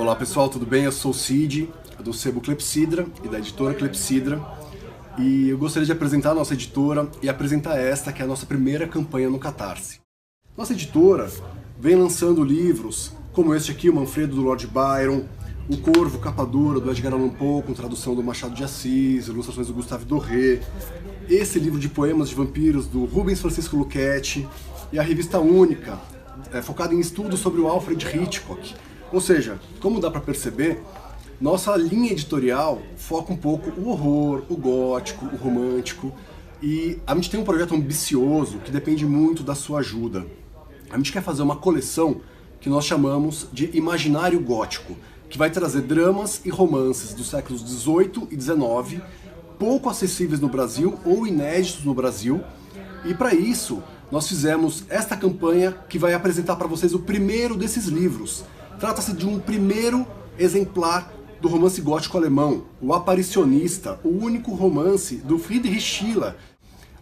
Olá pessoal, tudo bem? Eu sou o Cid, do Sebo Clepsidra e da editora Clepsidra. E eu gostaria de apresentar a nossa editora e apresentar esta, que é a nossa primeira campanha no Catarse. Nossa editora vem lançando livros como este aqui, o Manfredo do Lord Byron, O Corvo, Capa Dura, do Edgar Allan Poe, com tradução do Machado de Assis, ilustrações do Gustave Doré, esse livro de poemas de vampiros do Rubens Francisco Luchetti, e a revista Única, focada em estudos sobre o Alfred Hitchcock. Ou seja, como dá para perceber, nossa linha editorial foca um pouco o horror, o gótico, o romântico, e a gente tem um projeto ambicioso que depende muito da sua ajuda. A gente quer fazer uma coleção que nós chamamos de Imaginário Gótico, que vai trazer dramas e romances dos séculos XVIII e XIX, pouco acessíveis no Brasil ou inéditos no Brasil, e para isso nós fizemos esta campanha que vai apresentar para vocês o primeiro desses livros. Trata-se de um primeiro exemplar do romance gótico alemão, O Aparicionista, o único romance do Friedrich Schiller.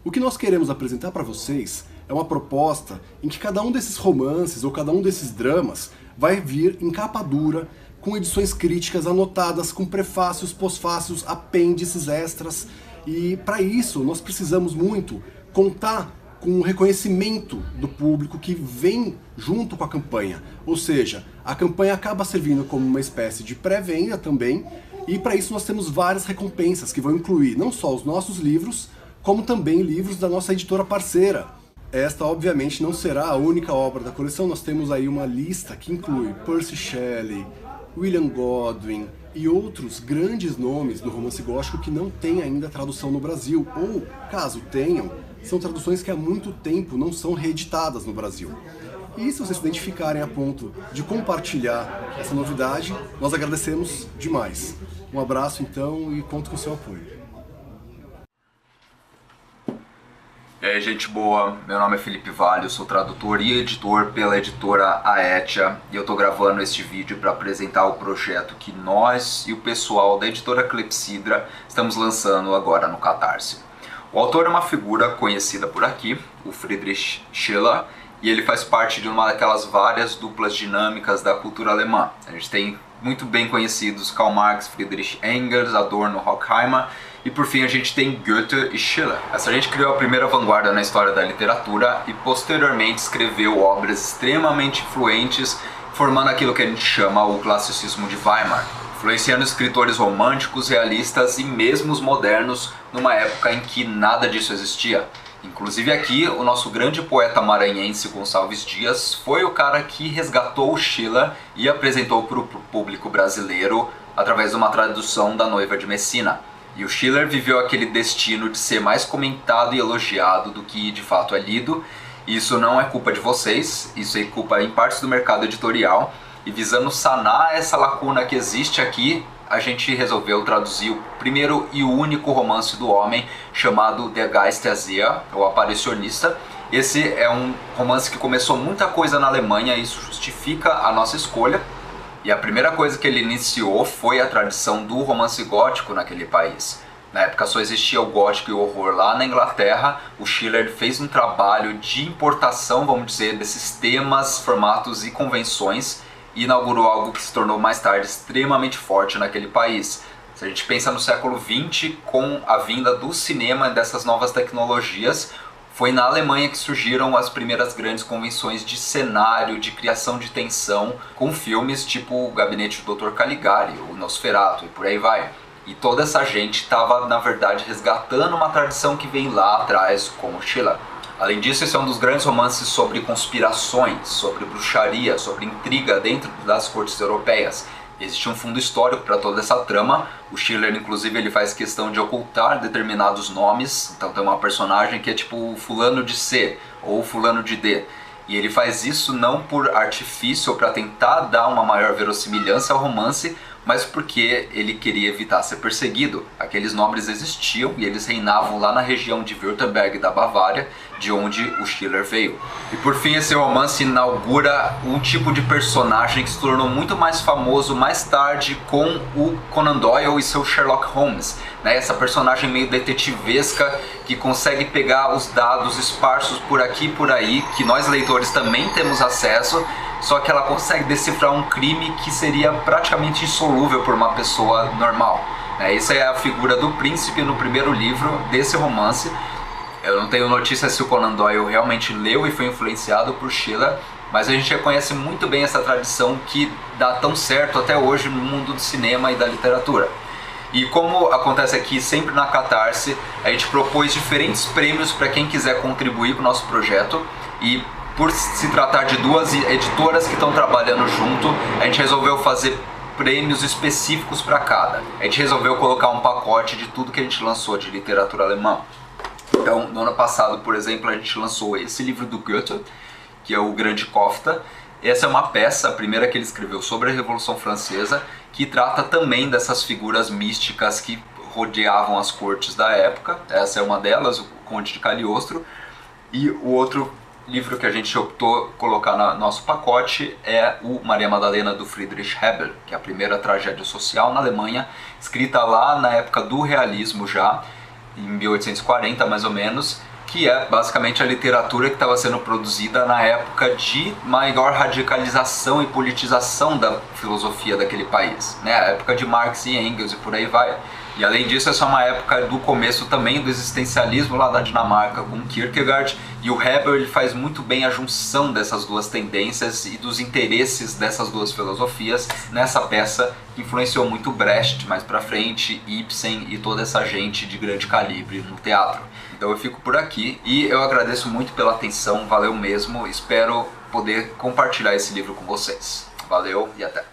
O que nós queremos apresentar para vocês é uma proposta em que cada um desses romances ou cada um desses dramas vai vir em capa dura, com edições críticas anotadas, com prefácios, pós-fácios, apêndices extras. E para isso nós precisamos muito contar com o reconhecimento do público que vem junto com a campanha. Ou seja, a campanha acaba servindo como uma espécie de pré-venda também, e para isso nós temos várias recompensas que vão incluir não só os nossos livros, como também livros da nossa editora parceira. Esta, obviamente, não será a única obra da coleção, nós temos aí uma lista que inclui Percy Shelley, William Godwin e outros grandes nomes do romance gótico que não têm ainda tradução no Brasil, ou, caso tenham, são traduções que há muito tempo não são reeditadas no Brasil. E se vocês se identificarem a ponto de compartilhar essa novidade, nós agradecemos demais. Um abraço então e conto com o seu apoio. E aí, gente boa, meu nome é Felipe Vale, eu sou tradutor e editor pela editora Aetia, e eu tô gravando este vídeo para apresentar o projeto que nós e o pessoal da editora Clepsidra estamos lançando agora no Catarse. O autor é uma figura conhecida por aqui, o Friedrich Schiller, e ele faz parte de uma daquelas várias duplas dinâmicas da cultura alemã. A gente tem muito bem conhecidos Karl Marx, Friedrich Engels, Adorno, Horkheimer, e por fim a gente tem Goethe e Schiller. Essa gente criou a primeira vanguarda na história da literatura e posteriormente escreveu obras extremamente influentes, formando aquilo que a gente chama o classicismo de Weimar, influenciando escritores românticos, realistas e mesmo os modernos numa época em que nada disso existia. Inclusive aqui, o nosso grande poeta maranhense Gonçalves Dias foi o cara que resgatou o Schiller e apresentou para o público brasileiro através de uma tradução da Noiva de Messina. E o Schiller viveu aquele destino de ser mais comentado e elogiado do que de fato é lido. Isso não é culpa de vocês, isso é culpa em partes do mercado editorial. E visando sanar essa lacuna que existe aqui, a gente resolveu traduzir o primeiro e o único romance do homem, chamado Der Geist der Seher, o Aparicionista. Esse é um romance que começou muita coisa na Alemanha, e isso justifica a nossa escolha. E a primeira coisa que ele iniciou foi a tradição do romance gótico naquele país. Na época só existia o gótico e o horror lá na Inglaterra. O Schiller fez um trabalho de importação, vamos dizer, desses temas, formatos e convenções, e inaugurou algo que se tornou mais tarde extremamente forte naquele país. Se a gente pensa no século XX, com a vinda do cinema e dessas novas tecnologias, foi na Alemanha que surgiram as primeiras grandes convenções de cenário, de criação de tensão, com filmes tipo O Gabinete do Dr. Caligari, o Nosferatu e por aí vai. E toda essa gente estava, na verdade, resgatando uma tradição que vem lá atrás com o Schiller. Além disso, esse é um dos grandes romances sobre conspirações, sobre bruxaria, sobre intriga dentro das cortes europeias. Existe um fundo histórico para toda essa trama. O Schiller, inclusive, ele faz questão de ocultar determinados nomes. Então tem uma personagem que é tipo fulano de C ou fulano de D. E ele faz isso não por artifício ou para tentar dar uma maior verossimilhança ao romance, mas porque ele queria evitar ser perseguido. Aqueles nobres existiam e eles reinavam lá na região de Württemberg da Bavária, de onde o Schiller veio. E por fim, esse romance inaugura um tipo de personagem que se tornou muito mais famoso mais tarde com o Conan Doyle e seu Sherlock Holmes, né? Essa personagem meio detetivesca que consegue pegar os dados esparsos por aqui e por aí, que nós leitores também temos acesso, só que ela consegue decifrar um crime que seria praticamente insolúvel por uma pessoa normal. Essa é a figura do príncipe no primeiro livro desse romance. Eu não tenho notícia se o Conan Doyle realmente leu e foi influenciado por Schiller, mas a gente reconhece muito bem essa tradição que dá tão certo até hoje no mundo do cinema e da literatura. E como acontece aqui sempre na Catarse, a gente propôs diferentes prêmios para quem quiser contribuir com o nosso projeto, e por se tratar de duas editoras que estão trabalhando junto, a gente resolveu fazer prêmios específicos para cada. A gente resolveu colocar um pacote de tudo que a gente lançou de literatura alemã. Então, no ano passado, por exemplo, a gente lançou esse livro do Goethe, que é o Grande Kofta. Essa é uma peça, a primeira que ele escreveu sobre a Revolução Francesa, que trata também dessas figuras místicas que rodeavam as cortes da época. Essa é uma delas, o Conde de Cagliostro. E o outro livro que a gente optou colocar no nosso pacote é o Maria Madalena do Friedrich Hebel, que é a primeira tragédia social na Alemanha, escrita lá na época do realismo já, em 1840 mais ou menos, que é basicamente a literatura que estava sendo produzida na época de maior radicalização e politização da filosofia daquele país, a época de Marx e Engels e por aí vai. E além disso, essa é uma época do começo também do existencialismo lá da Dinamarca com Kierkegaard, e o Hebel ele faz muito bem a junção dessas duas tendências e dos interesses dessas duas filosofias nessa peça que influenciou muito Brecht mais pra frente, Ibsen e toda essa gente de grande calibre no teatro. Então eu fico por aqui e eu agradeço muito pela atenção, valeu mesmo, espero poder compartilhar esse livro com vocês. Valeu e até!